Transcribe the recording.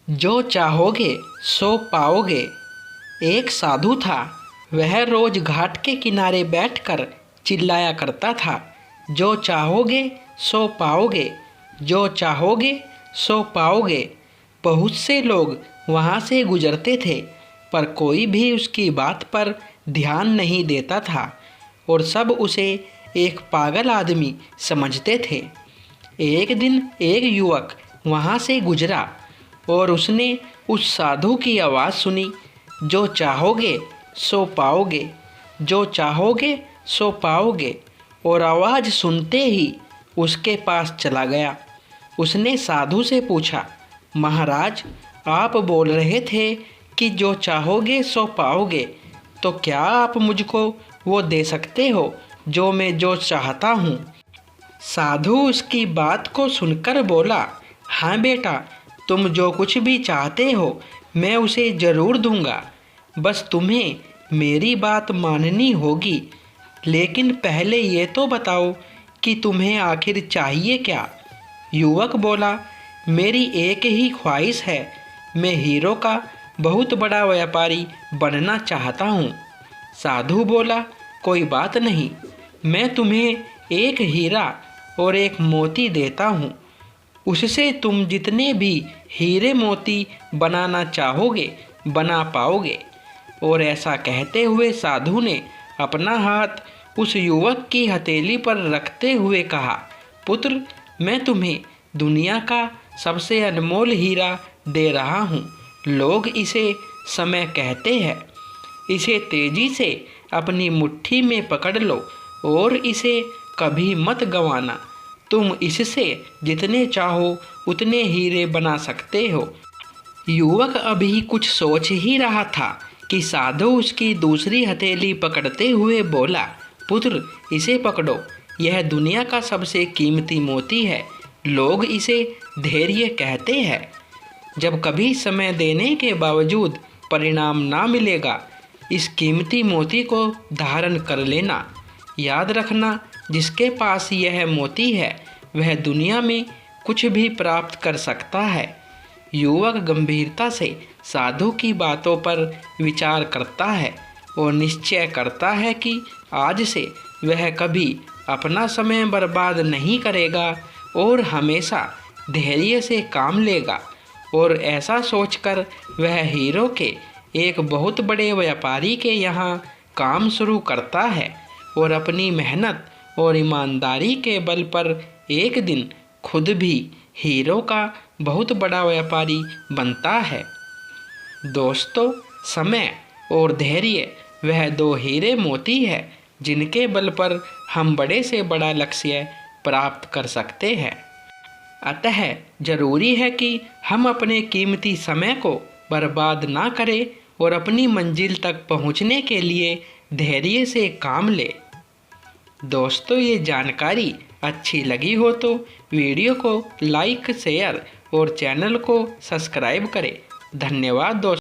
जो चाहोगे सो पाओगे। एक साधु था, वह रोज घाट के किनारे बैठकर चिल्लाया करता था, जो चाहोगे सो पाओगे, जो चाहोगे सो पाओगे। बहुत से लोग वहाँ से गुजरते थे, पर कोई भी उसकी बात पर ध्यान नहीं देता था और सब उसे एक पागल आदमी समझते थे। एक दिन एक युवक वहाँ से गुजरा और उसने उस साधु की आवाज़ सुनी, जो चाहोगे सो पाओगे, जो चाहोगे सो पाओगे। और आवाज़ सुनते ही उसके पास चला गया। उसने साधु से पूछा, महाराज, आप बोल रहे थे कि जो चाहोगे सो पाओगे, तो क्या आप मुझको वो दे सकते हो जो चाहता हूँ? साधु उसकी बात को सुनकर बोला, हाँ बेटा, तुम जो कुछ भी चाहते हो मैं उसे ज़रूर दूंगा, बस तुम्हें मेरी बात माननी होगी। लेकिन पहले ये तो बताओ कि तुम्हें आखिर चाहिए क्या? युवक बोला, मेरी एक ही ख्वाहिश है, मैं हीरो का बहुत बड़ा व्यापारी बनना चाहता हूँ। साधु बोला, कोई बात नहीं, मैं तुम्हें एक हीरा और एक मोती देता हूँ, उससे तुम जितने भी हीरे मोती बनाना चाहोगे बना पाओगे। और ऐसा कहते हुए साधु ने अपना हाथ उस युवक की हथेली पर रखते हुए कहा, पुत्र, मैं तुम्हें दुनिया का सबसे अनमोल हीरा दे रहा हूँ। लोग इसे समय कहते हैं। इसे तेजी से अपनी मुट्ठी में पकड़ लो और इसे कभी मत गंवाना। तुम इससे जितने चाहो उतने हीरे बना सकते हो। युवक अभी कुछ सोच ही रहा था कि साधु उसकी दूसरी हथेली पकड़ते हुए बोला, पुत्र, इसे पकड़ो, यह दुनिया का सबसे कीमती मोती है। लोग इसे धैर्य कहते हैं। जब कभी समय देने के बावजूद परिणाम ना मिलेगा, इस कीमती मोती को धारण कर लेना। याद रखना, जिसके पास यह मोती है वह दुनिया में कुछ भी प्राप्त कर सकता है। युवक गंभीरता से साधु की बातों पर विचार करता है और निश्चय करता है कि आज से वह कभी अपना समय बर्बाद नहीं करेगा और हमेशा धैर्य से काम लेगा। और ऐसा सोचकर वह हीरो के एक बहुत बड़े व्यापारी के यहाँ काम शुरू करता है और अपनी मेहनत और ईमानदारी के बल पर एक दिन खुद भी हीरो का बहुत बड़ा व्यापारी बनता है। दोस्तों, समय और धैर्य वह दो हीरे मोती है जिनके बल पर हम बड़े से बड़ा लक्ष्य प्राप्त कर सकते हैं। अतः ज़रूरी है कि हम अपने कीमती समय को बर्बाद ना करें और अपनी मंजिल तक पहुंचने के लिए धैर्य से काम लें। दोस्तों, ये जानकारी अच्छी लगी हो तो वीडियो को लाइक, शेयर और चैनल को सब्सक्राइब करें। धन्यवाद दोस्तों।